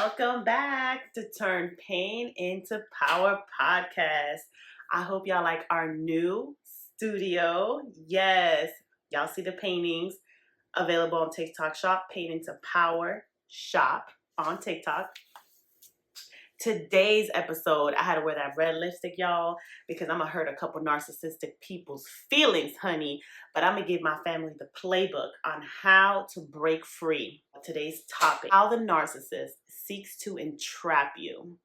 Welcome back to Turn Pain into Power podcast. I hope y'all like our new studio. Yes, y'all see the paintings available on TikTok Shop, Pain into Power Shop on TikTok. Today's episode, I had to wear that red lipstick, y'all, because I'm gonna hurt a couple narcissistic people's feelings, honey. But I'm gonna give my family the playbook on how to break free. Today's topic, how the narcissist seeks to entrap you.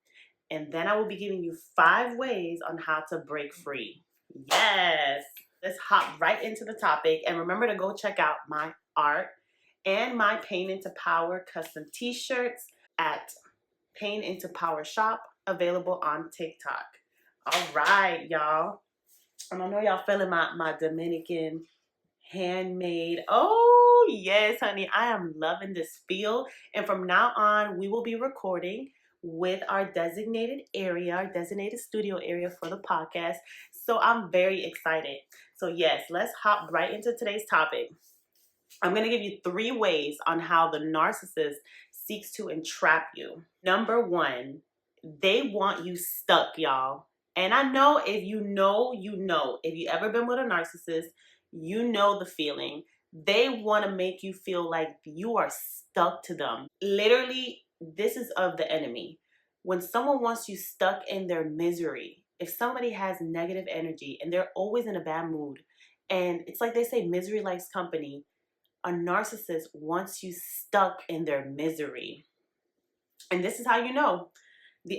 And then I will be giving you 5 ways on how to break free. Yes, let's hop right into the topic. And remember to go check out my art and my Pain into Power custom t-shirts at Pain into Power Shop, available on TikTok. All right, y'all. And I know y'all feeling my Dominican handmade. Oh, yes, honey. I am loving this feel. And from now on, we will be recording with our designated area, our designated studio area for the podcast. So I'm very excited. So yes, let's hop right into today's topic. I'm going to give you 3 ways on how the narcissist seeks to entrap you. Number 1, they want you stuck, y'all. And I know if you know, you know. If you ever been with a narcissist, you know the feeling. They want to make you feel like you are stuck to them. Literally, this is of the enemy. When someone wants you stuck in their misery, if somebody has negative energy and they're always in a bad mood, and it's like they say, misery likes company, a narcissist wants you stuck in their misery. And this is how you know.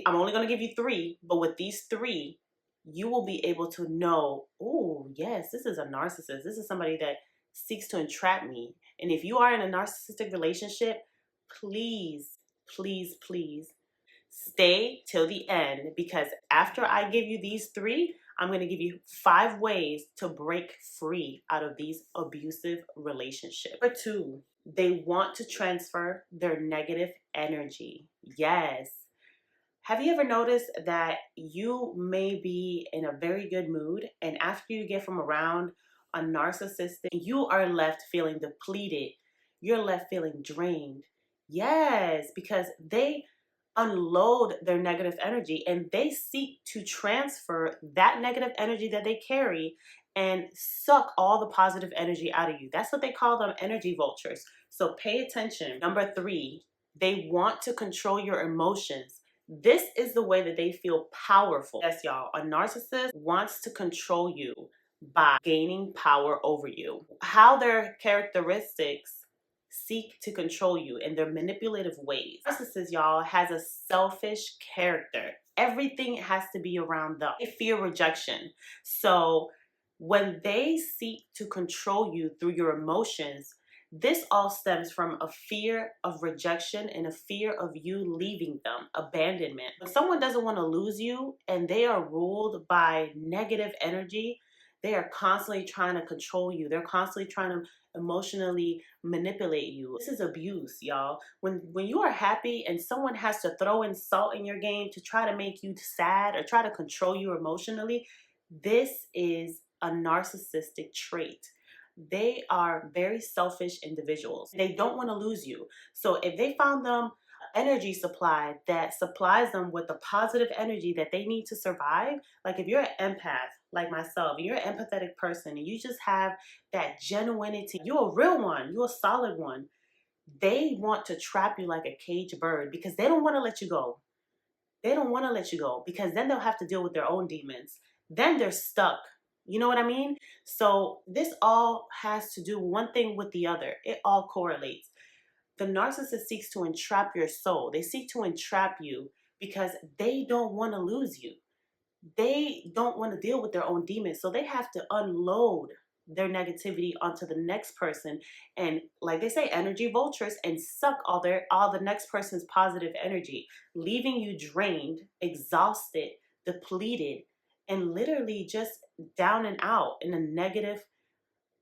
I'm only going to give you 3, but with these 3, you will be able to know, oh, yes, this is a narcissist. This is somebody that seeks to entrap me. And if you are in a narcissistic relationship, please, please, please stay till the end, because after I give you these 3, I'm going to give you 5 ways to break free out of these abusive relationships. Number 2, they want to transfer their negative energy. Yes. Have you ever noticed that you may be in a very good mood, and after you get from around a narcissist, you are left feeling depleted. You're left feeling drained. Yes, because they unload their negative energy and they seek to transfer that negative energy that they carry and suck all the positive energy out of you. That's what they call them, energy vultures. So pay attention. Number 3, they want to control your emotions. This is the way that they feel powerful. Yes, y'all, a narcissist wants to control you by gaining power over you. How their characteristics seek to control you in their manipulative ways. Narcissist, y'all, has a selfish character. Everything has to be around them. They fear rejection. So when they seek to control you through your emotions, this all stems from a fear of rejection and a fear of you leaving them, abandonment. When someone doesn't want to lose you and they are ruled by negative energy, they are constantly trying to control you. They're constantly trying to emotionally manipulate you. This is abuse, y'all. When you are happy and someone has to throw in salt in your game to try to make you sad or try to control you emotionally, this is a narcissistic trait. They are very selfish individuals. They don't want to lose you. So if they found them energy supply that supplies them with the positive energy that they need to survive, like if you're an empath like myself, and you're an empathetic person and you just have that genuinity, you're a real one, you're a solid one, they want to trap you like a caged bird because they don't want to let you go. They don't want to let you go because then they'll have to deal with their own demons. Then they're stuck. You know what I mean? So this all has to do one thing with the other. It all correlates. The narcissist seeks to entrap your soul. They seek to entrap you because they don't want to lose you. They don't want to deal with their own demons. So they have to unload their negativity onto the next person. And like they say, energy vultures, and suck all the next person's positive energy, leaving you drained, exhausted, depleted, and literally just down and out in a negative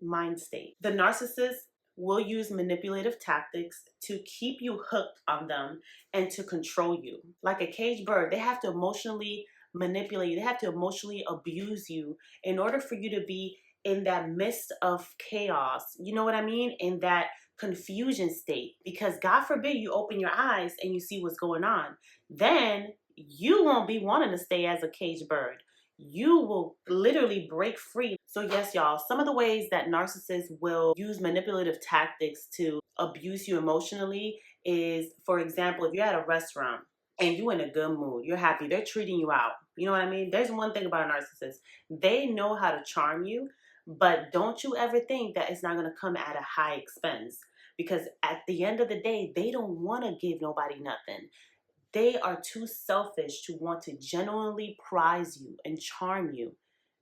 mind state. The narcissist will use manipulative tactics to keep you hooked on them and to control you. Like a caged bird, they have to emotionally manipulate you. They have to emotionally abuse you in order for you to be in that midst of chaos. You know what I mean? In that confusion state, because God forbid you open your eyes and you see what's going on. Then you won't be wanting to stay as a caged bird. You will literally break free. So yes, y'all, some of the ways that narcissists will use manipulative tactics to abuse you emotionally is, for example, if you're at a restaurant and you're in a good mood, you're happy, they're treating you out. You know what I mean? There's one thing about a narcissist. They know how to charm you, but don't you ever think that it's not going to come at a high expense. Because at the end of the day, they don't want to give nobody nothing. They are too selfish to want to genuinely prize you and charm you.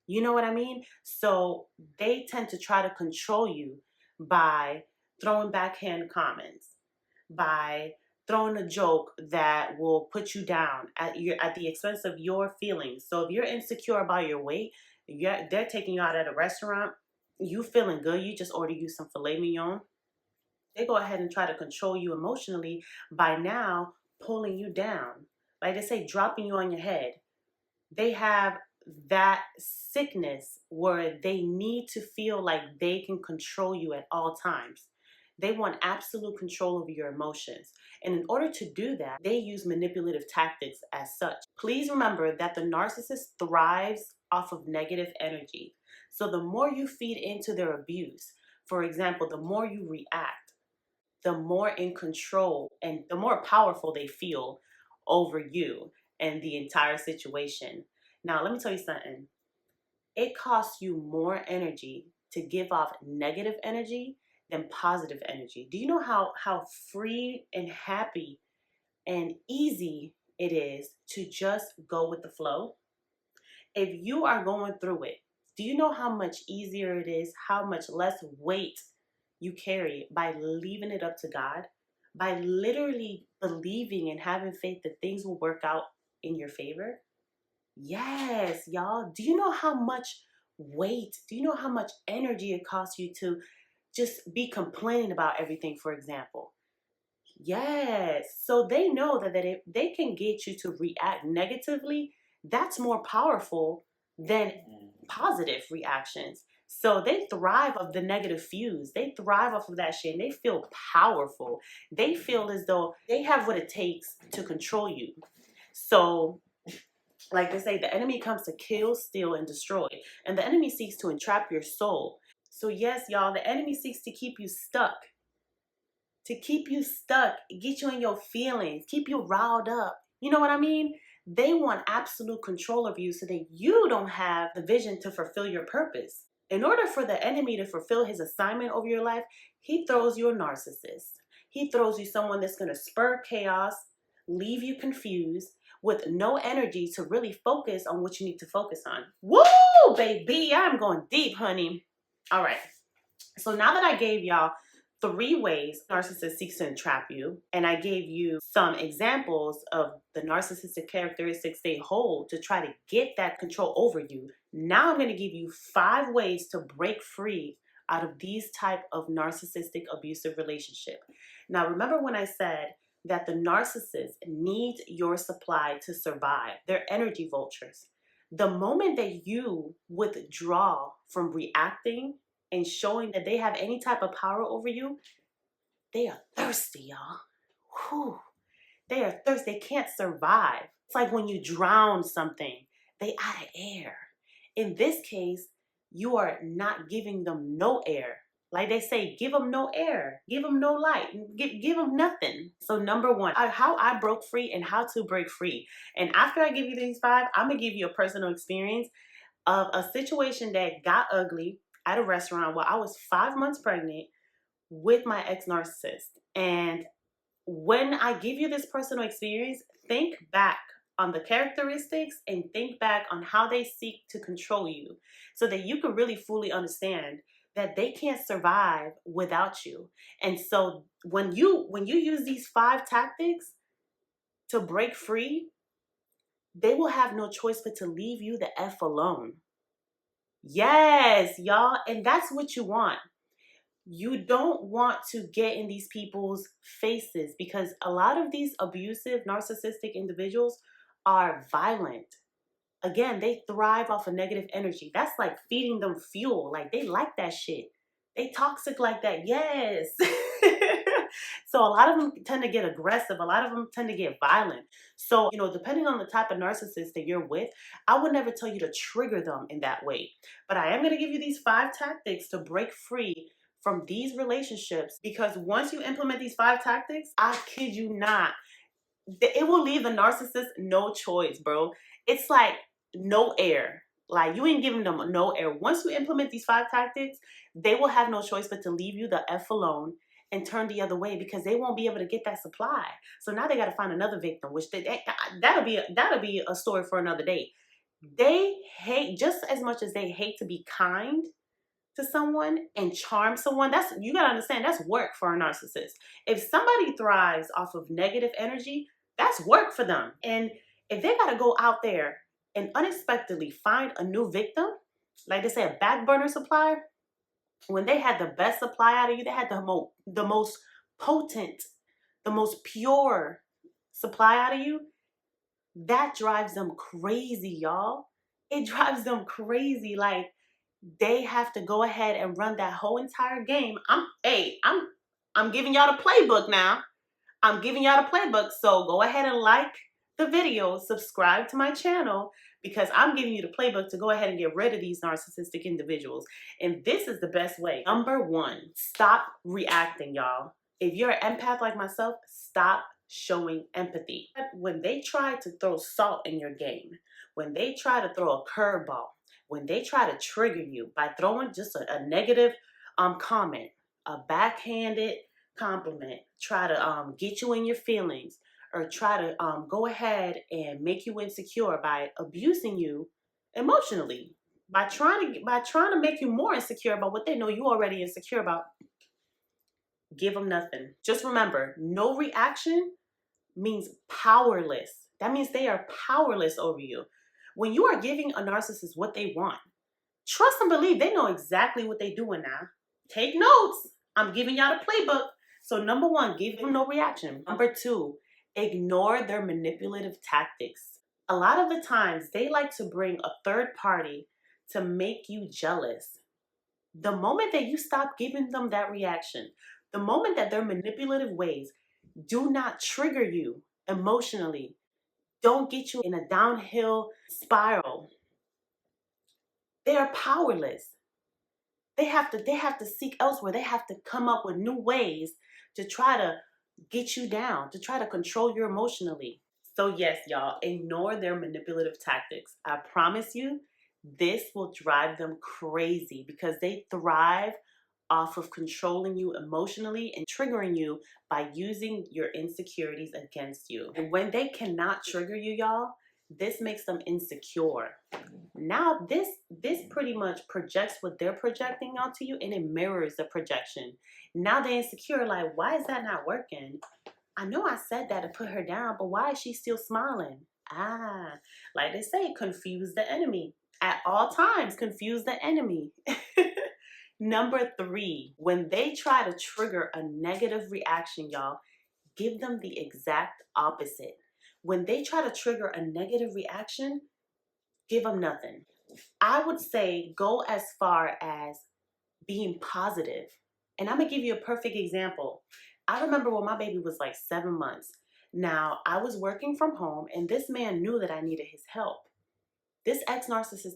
You know what I mean? So they tend to try to control you by throwing backhand comments, by throwing a joke that will put you down at the expense of your feelings. So if you're insecure about your weight, they're taking you out at a restaurant, you feeling good, you just order you some filet mignon. They go ahead and try to control you emotionally by now pulling you down. Like they say, dropping you on your head. They have that sickness where they need to feel like they can control you at all times. They want absolute control over your emotions. And in order to do that, they use manipulative tactics as such. Please remember that the narcissist thrives off of negative energy. So the more you feed into their abuse, for example, the more you react, the more in control and the more powerful they feel over you and the entire situation. Now, let me tell you something. It costs you more energy to give off negative energy than positive energy. Do you know how free and happy and easy it is to just go with the flow? If you are going through it, do you know how much easier it is, how much less weight you carry by leaving it up to God? By literally believing and having faith that things will work out in your favor? Yes, y'all. Do you know how much weight, do you know how much energy it costs you to just be complaining about everything, for example? Yes. So they know that if they can get you to react negatively, that's more powerful than positive reactions. So they thrive off the negative fuse. They thrive off of that shit and they feel powerful. They feel as though they have what it takes to control you. So like they say, the enemy comes to kill, steal, and destroy. And the enemy seeks to entrap your soul. So yes, y'all, the enemy seeks to keep you stuck. To keep you stuck, get you in your feelings, keep you riled up. You know what I mean? They want absolute control of you so that you don't have the vision to fulfill your purpose. In order for the enemy to fulfill his assignment over your life, he throws you a narcissist. He throws you someone that's going to spur chaos, leave you confused, with no energy to really focus on what you need to focus on. Woo, baby, I'm going deep, honey. All right. So now that I gave y'all 3 ways narcissist seeks to entrap you, and I gave you some examples of the narcissistic characteristics they hold to try to get that control over you, now I'm going to give you 5 ways to break free out of these type of narcissistic abusive relationship. Now, remember when I said that the narcissist needs your supply to survive? They're energy vultures. The moment that you withdraw from reacting and showing that they have any type of power over you, they are thirsty, y'all. Whew. They are thirsty. They can't survive. It's like when you drown something, they out of air. In this case, you are not giving them no air. Like they say, give them no air, give them no light, give them nothing. So number 1, how I broke free and how to break free. And after I give you these 5, I'm gonna give you a personal experience of a situation that got ugly at a restaurant while I was 5 months pregnant with my ex-narcissist. And when I give you this personal experience, think back on the characteristics and think back on how they seek to control you so that you can really fully understand that they can't survive without you. And so when you use these 5 tactics to break free, they will have no choice but to leave you the F alone. Yes, y'all. And that's what you want. You don't want to get in these people's faces because a lot of these abusive, narcissistic individuals are violent. Again, they thrive off of negative energy. That's like feeding them fuel. Like they like that shit. They toxic like that. Yes. So a lot of them tend to get aggressive. A lot of them tend to get violent. So, depending on the type of narcissist that you're with, I would never tell you to trigger them in that way. But I am going to give you these 5 tactics to break free from these relationships, because once you implement these 5 tactics, I kid you not, it will leave the narcissist no choice, bro. It's like no air. Like, you ain't giving them no air. Once you implement these 5 tactics, they will have no choice but to leave you the F alone and turn the other way, because they won't be able to get that supply. So now they got to find another victim, which that'll be a story for another day. They hate, just as much as they hate to be kind to someone and charm someone, you gotta understand, that's work for a narcissist. If somebody thrives off of negative energy, that's work for them. And if they gotta go out there and unexpectedly find a new victim, like they say, a back burner supply, when they had the best supply out of you, they had the most potent, the most pure supply out of you, that drives them crazy, y'all. It drives them crazy. Like, they have to go ahead and run that whole entire game. I'm giving y'all the playbook now. I'm giving y'all the playbook. So go ahead and like the video, subscribe to my channel, because I'm giving you the playbook to go ahead and get rid of these narcissistic individuals. And this is the best way. Number 1, stop reacting, y'all. If you're an empath like myself, stop showing empathy. When they try to throw salt in your game, when they try to throw a curveball, when they try to trigger you by throwing just a negative comment, a backhanded compliment, try to get you in your feelings, or try to go ahead and make you insecure by abusing you emotionally, by trying to make you more insecure about what they know you already insecure about, give them nothing. Just remember, no reaction means powerless. That means they are powerless over you. When you are giving a narcissist what they want, trust and believe they know exactly what they're doing now. Take notes. I'm giving y'all the playbook. So number 1, give them no reaction. Number 2, ignore their manipulative tactics. A lot of the times they like to bring a third party to make you jealous. The moment that you stop giving them that reaction, the moment that their manipulative ways do not trigger you emotionally, don't get you in a downhill spiral, they are powerless. They have to seek elsewhere. They have to come up with new ways to try to get you down, to try to control you emotionally. So yes, y'all, ignore their manipulative tactics. I promise you, this will drive them crazy, because they thrive off of controlling you emotionally and triggering you by using your insecurities against you. And when they cannot trigger you, y'all, this makes them insecure. Now this pretty much projects what they're projecting onto you, and it mirrors the projection. Now they're insecure, like, why is that not working? I know I said that to put her down, but why is she still smiling? Like they say, confuse the enemy. At all times, confuse the enemy. Number 3, when they try to trigger a negative reaction, y'all, give them the exact opposite. When they try to trigger a negative reaction, give them nothing. I would say go as far as being positive. And I'm going to give you a perfect example. I remember when my baby was like 7 months. Now, I was working from home, and this man knew that I needed his help. This ex-narcissist,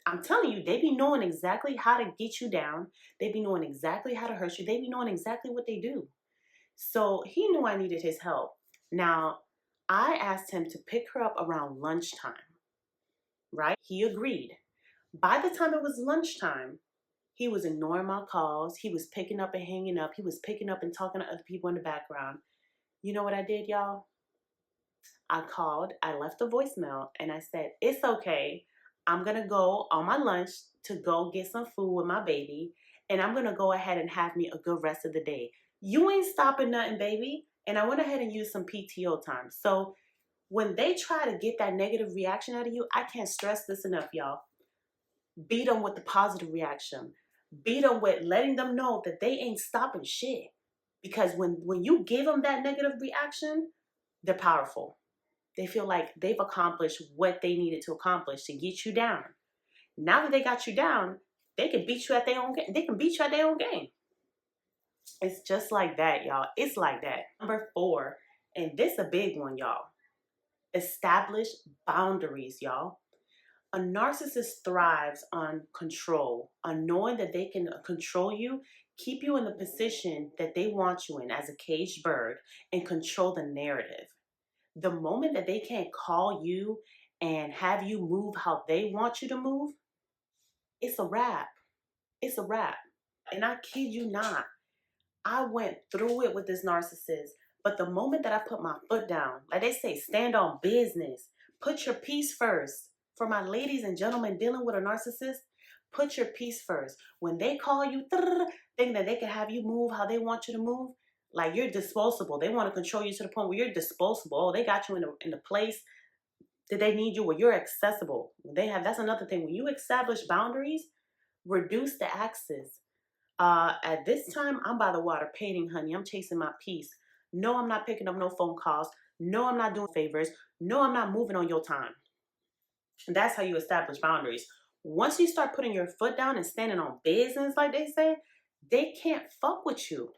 I'm telling you, they be knowing exactly how to get you down. They be knowing exactly how to hurt you. They be knowing exactly what they do. So he knew I needed his help. Now, I asked him to pick her up around lunchtime, right? He agreed. By the time it was lunchtime, he was ignoring my calls. He was picking up and hanging up. He was picking up and talking to other people in the background. You know what I did, y'all? I called, I left a voicemail, and I said, it's okay. I'm going to go on my lunch to go get some food with my baby, and I'm going to go ahead and have me a good rest of the day. You ain't stopping nothing, baby. And I went ahead and used some PTO time. So when they try to get that negative reaction out of you, I can't stress this enough, y'all. Beat them with the positive reaction. Beat them with letting them know that they ain't stopping shit. Because when you give them that negative reaction, they're powerful. They feel like they've accomplished what they needed to accomplish to get you down. Now that they got you down, they can beat you at their own game. They can beat you at their own game. It's just like that, y'all. It's like that. Number 4, and this a big one, y'all. Establish boundaries, y'all. A narcissist thrives on control, on knowing that they can control you, keep you in the position that they want you in as a caged bird, and control the narrative. The moment that they can't call you and have you move how they want you to move, it's a wrap. It's a wrap. And I kid you not, I went through it with this narcissist. But the moment that I put my foot down, like they say, stand on business, put your peace first. For my ladies and gentlemen dealing with a narcissist, put your peace first. When they call you, thinking that they can have you move how they want you to move, like you're disposable. They want to control you to the point where you're disposable. Oh, they got you in the place that they need you where you're accessible. That's another thing. When you establish boundaries, reduce the access. At this time, I'm by the water painting, honey. I'm chasing my peace. No, I'm not picking up no phone calls. No, I'm not doing favors. No, I'm not moving on your time. And that's how you establish boundaries. Once you start putting your foot down and standing on business, like they say, they can't fuck with you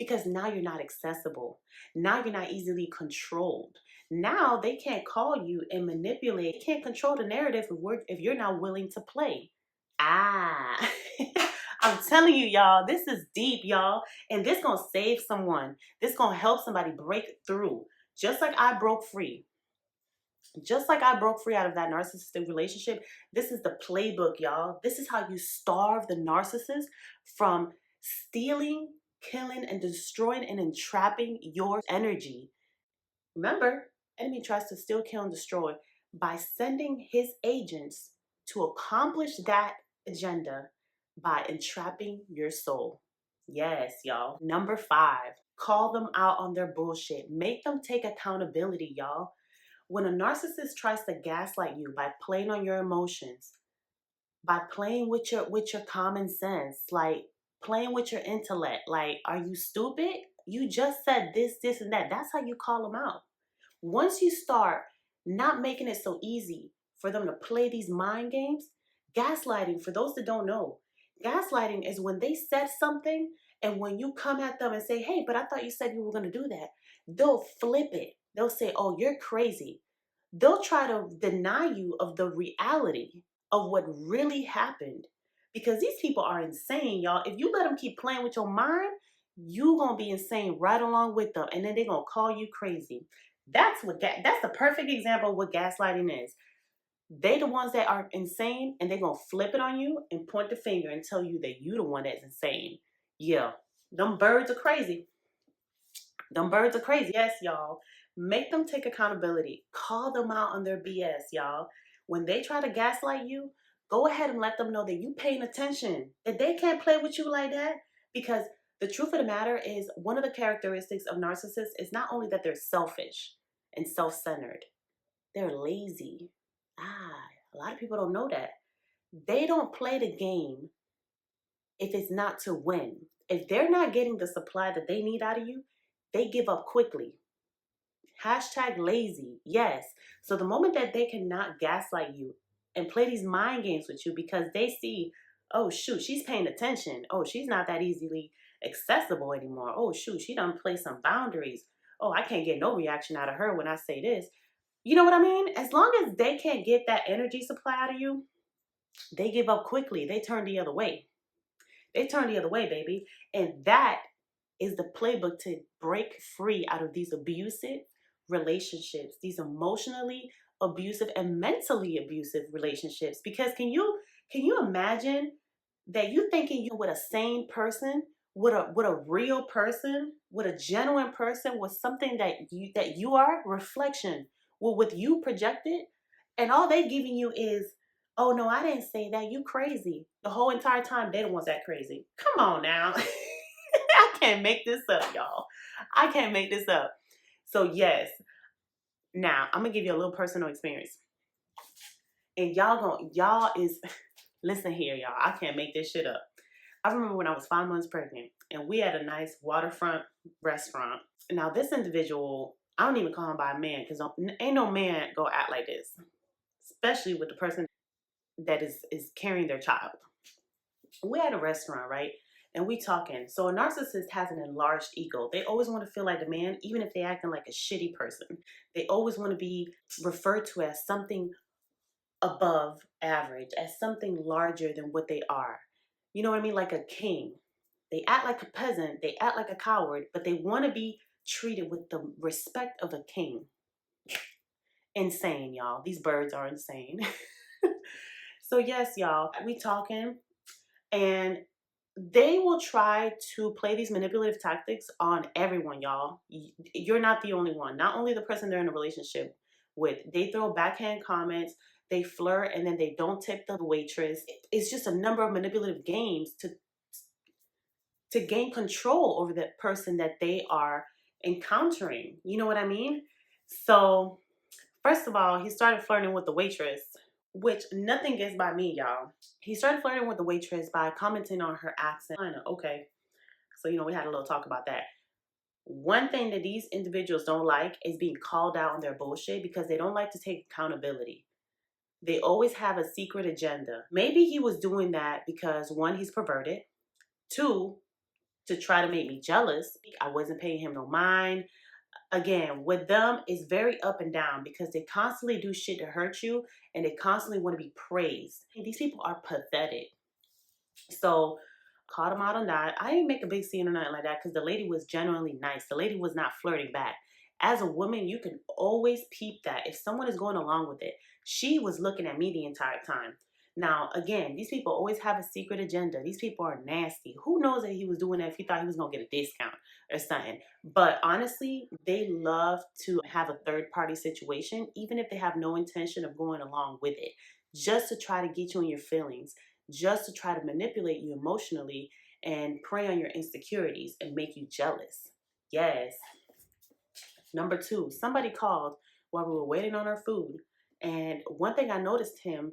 because now you're not accessible. Now you're not easily controlled. Now they can't call you and manipulate. They can't control the narrative if you're not willing to play. Ah. I'm telling you, y'all, this is deep, y'all. And this gonna save someone. This gonna help somebody break through. Just like I broke free. Just like I broke free out of that narcissistic relationship, this is the playbook, y'all. This is how you starve the narcissist from stealing, killing, and destroying and entrapping your energy. Remember, enemy tries to steal, kill, and destroy by sending his agents to accomplish that agenda by entrapping your soul. Yes, y'all. Number 5, call them out on their bullshit. Make them take accountability, y'all. When a narcissist tries to gaslight you by playing on your emotions, by playing with your common sense, like playing with your intellect, like, are you stupid? You just said this, and that. That's how you call them out. Once you start not making it so easy for them to play these mind games, gaslighting, for those that don't know, gaslighting is when they said something and when you come at them and say, hey, but I thought you said you were going to do that, they'll flip it. They'll say, oh, you're crazy. They'll try to deny you of the reality of what really happened because these people are insane, y'all. If you let them keep playing with your mind, you're going to be insane right along with them. And then they're going to call you crazy. That's the perfect example of what gaslighting is. They the ones that are insane and they're going to flip it on you and point the finger and tell you that you the one that's insane. Yeah, them birds are crazy. Them birds are crazy. Yes, y'all. Make them take accountability. Call them out on their BS, y'all. When they try to gaslight you, go ahead and let them know that you paying attention. That they can't play with you like that. Because the truth of the matter is, one of the characteristics of narcissists is not only that they're selfish and self-centered, they're lazy. A lot of people don't know that. They don't play the game if it's not to win. If they're not getting the supply that they need out of you, they give up quickly. Hashtag lazy. Yes. So the moment that they cannot gaslight you and play these mind games with you because they see, oh shoot, she's paying attention. Oh, she's not that easily accessible anymore. Oh shoot, she done play some boundaries. Oh, I can't get no reaction out of her when I say this. You know what I mean? As long as they can't get that energy supply out of you, they give up quickly. They turn the other way. They turn the other way, baby. And that is the playbook to break free out of these abusive relationships, these emotionally abusive and mentally abusive relationships. Because can you imagine that you thinking you with a sane person, with a real person, with a genuine person, with something that you are reflection, well, with you projected, and all they giving you is, oh no, I didn't say that, you crazy. The whole entire time they the ones that crazy. Come on now. I can't make this up, y'all. I can't make this up. So yes, now I'm gonna give you a little personal experience. And y'all is, listen here, y'all. I can't make this shit up. I remember when I was 5 months pregnant and we had a nice waterfront restaurant. Now this individual, I don't even call him by a man because ain't no man go act like this, especially with the person that is carrying their child. We had a restaurant, right? and we talking. So a narcissist has an enlarged ego. They always want to feel like the man, even if they acting like a shitty person. They always want to be referred to as something above average, as something larger than what they are. You know what I mean? Like a king. They act like a peasant, they act like a coward, but they want to be treated with the respect of a king. Insane, y'all. These birds are insane. So yes, y'all, we talking, and they will try to play these manipulative tactics on everyone, y'all. You're not the only one. Not only the person they're in a relationship with. They throw backhand comments, they flirt, and then they don't tip the waitress. It's just a number of manipulative games to gain control over the person that they are encountering. You know what I mean? So first of all, he started flirting with the waitress, which nothing gets by me, y'all. He started flirting with the waitress by commenting on her accent. I know, okay. So, we had a little talk about that. One thing that these individuals don't like is being called out on their bullshit, because they don't like to take accountability. They always have a secret agenda. Maybe he was doing that because, one, he's perverted. Two, to try to make me jealous. I wasn't paying him no mind. Again, with them, it's very up and down, because they constantly do shit to hurt you, and they constantly want to be praised. These people are pathetic. So called him out on that. I didn't make a big scene or nothing like that, because the lady was genuinely nice. The lady was not flirting back. As a woman, you can always peep that if someone is going along with it. She was looking at me the entire time. Now, again, these people always have a secret agenda. These people are nasty. Who knows that he was doing that if he thought he was going to get a discount or something? But honestly, they love to have a third-party situation, even if they have no intention of going along with it, just to try to get you in your feelings, just to try to manipulate you emotionally and prey on your insecurities and make you jealous. Yes. Number two, somebody called while we were waiting on our food. And one thing I noticed him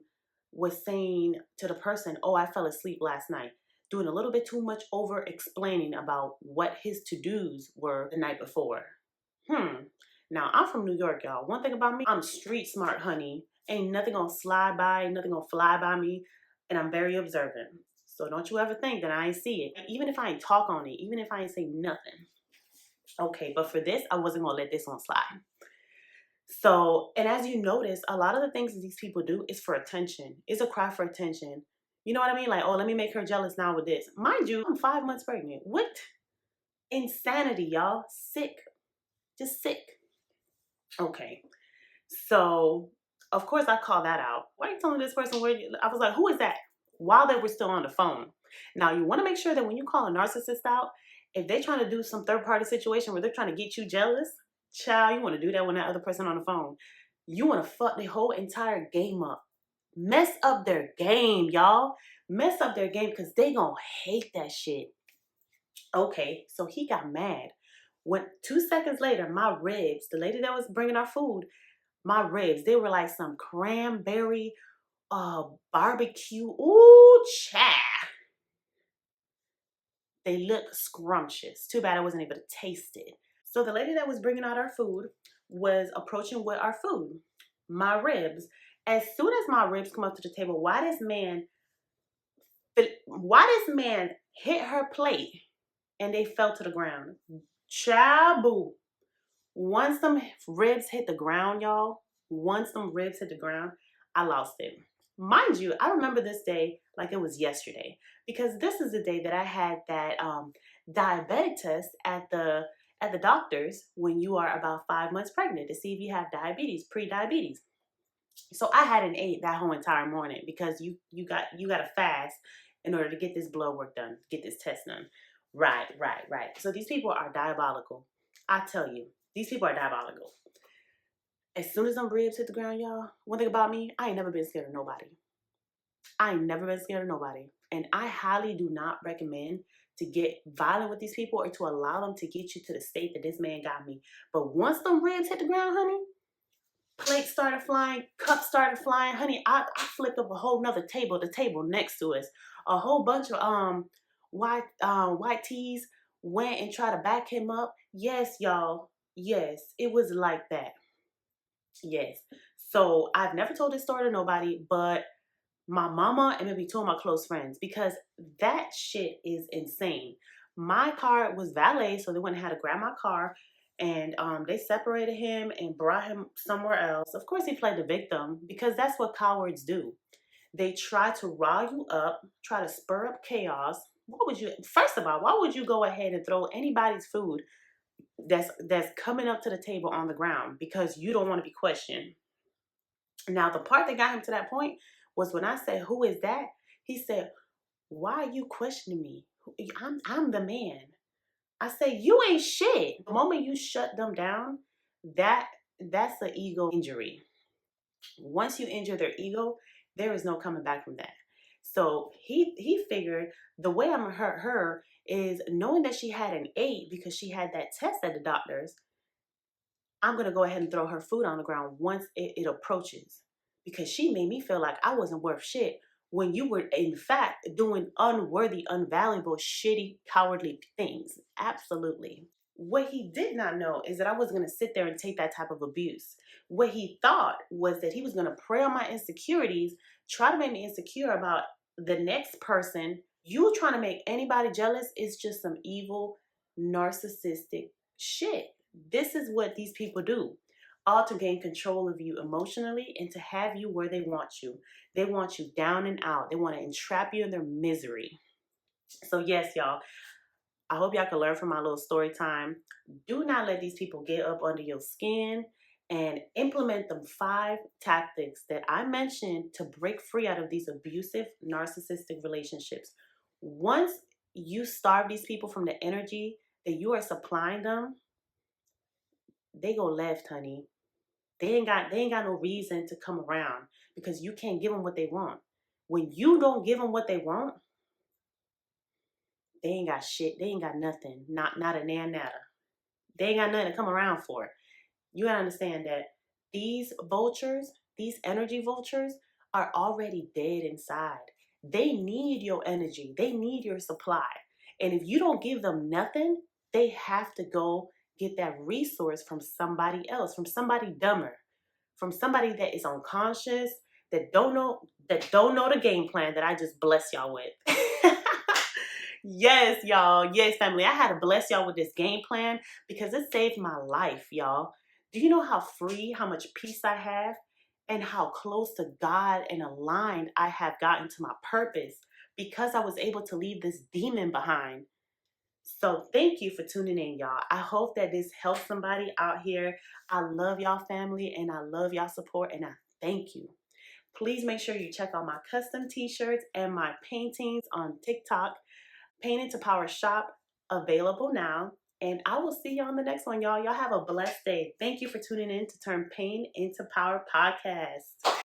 was saying to the person, oh, I fell asleep last night, doing a little bit too much over explaining about what his to-dos were the night before. Now, I'm from New York, y'all. One thing about me, I'm street smart, honey. Ain't nothing gonna slide by, nothing gonna fly by me. And I'm very observant. So don't you ever think that I ain't see it. Even if I ain't talk on it, even if I ain't say nothing. Okay, but for this, I wasn't gonna let this one slide. So, and as you notice, a lot of the things that these people do is for attention. It's a cry for attention. You know what I mean? Like, oh, let me make her jealous now with this. Mind you, I'm 5 months pregnant. What? Insanity, y'all. Sick. Just sick. Okay. So, of course, I call that out. Why are you telling this person where I was like, who is that? While they were still on the phone. Now, you want to make sure that when you call a narcissist out, if they're trying to do some third-party situation where they're trying to get you jealous, child, you want to do that when that other person on the phone. You want to fuck the whole entire game up. Mess up their game, y'all. Mess up their game, because they gonna hate that shit. Okay, so he got mad. When 2 seconds later, my ribs, the lady that was bringing our food, my ribs, they were like some cranberry barbecue. Ooh, child. They look scrumptious. Too bad I wasn't able to taste it. So the lady that was bringing out our food was approaching with our food, my ribs. As soon as my ribs come up to the table, why this man hit her plate and they fell to the ground? Chabu. Once them ribs hit the ground, y'all, I lost it. Mind you, I remember this day like it was yesterday, because this is the day that I had that diabetic test at the doctor's when you are about 5 months pregnant, to see if you have diabetes, pre-diabetes. So I hadn't ate that whole entire morning, because you got to fast in order to get this blood work done, get this test done. Right. So these people are diabolical. I tell you, these people are diabolical. As soon as them ribs hit the ground, y'all, one thing about me, I ain't never been scared of nobody. And I highly do not recommend to get violent with these people or to allow them to get you to the state that this man got me. But once them ribs hit the ground, honey, plates started flying, cups started flying, honey. I flipped up a whole nother table, the table next to us. A whole bunch of white tees went and tried to back him up. Yes, y'all. Yes, it was like that. Yes. So I've never told this story to nobody, but my mama, and maybe two of my close friends, because that shit is insane. My car was valet, so they went and had to grab my car, and they separated him and brought him somewhere else. Of course, he played the victim because that's what cowards do. They try to rile you up, try to spur up chaos. What would you? First of all, why would you go ahead and throw anybody's food that's coming up to the table on the ground because you don't want to be questioned? Now, the part that got him to that point was when I said, "Who is that?" He said, "Why are you questioning me? I'm the man." I say, "You ain't shit." The moment you shut them down, that's an ego injury. Once you injure their ego, there is no coming back from that. So he figured the way I'm gonna hurt her is knowing that she had an 8 because she had that test at the doctor's. I'm gonna go ahead and throw her food on the ground once it approaches, because she made me feel like I wasn't worth shit when you were in fact doing unworthy, unvaluable, shitty, cowardly things. Absolutely. What he did not know is that I was gonna sit there and take that type of abuse. What he thought was that he was gonna prey on my insecurities, try to make me insecure about the next person. You trying to make anybody jealous is just some evil, narcissistic shit. This is what these people do, all to gain control of you emotionally and to have you where they want you. They want you down and out. They want to entrap you in their misery. So yes, y'all, I hope y'all can learn from my little story time. Do not let these people get up under your skin, and implement them 5 tactics that I mentioned to break free out of these abusive, narcissistic relationships. Once you starve these people from the energy that you are supplying them, they go left, honey. They ain't got no reason to come around because you can't give them what they want. When you don't give them what they want, they ain't got shit. They ain't got nothing. Not a nan nada. They ain't got nothing to come around for. You gotta understand that these vultures, these energy vultures, are already dead inside. They need your energy. They need your supply. And if you don't give them nothing, they have to go get that resource from somebody else, from somebody dumber, from somebody that is unconscious, that don't know the game plan that I just bless y'all with. Yes, y'all. Yes, family. I had to bless y'all with this game plan because it saved my life, y'all. Do you know how free, how much peace I have, and how close to God and aligned I have gotten to my purpose because I was able to leave this demon behind? So thank you for tuning in, y'all. I hope that this helps somebody out here. I love y'all family and I love y'all support, and I thank you. Please make sure you check out my custom t-shirts and my paintings on TikTok. Painting to Power shop, available now. And I will see you on the next one, y'all. Y'all have a blessed day. Thank you for tuning in to Turn Pain into Power podcast.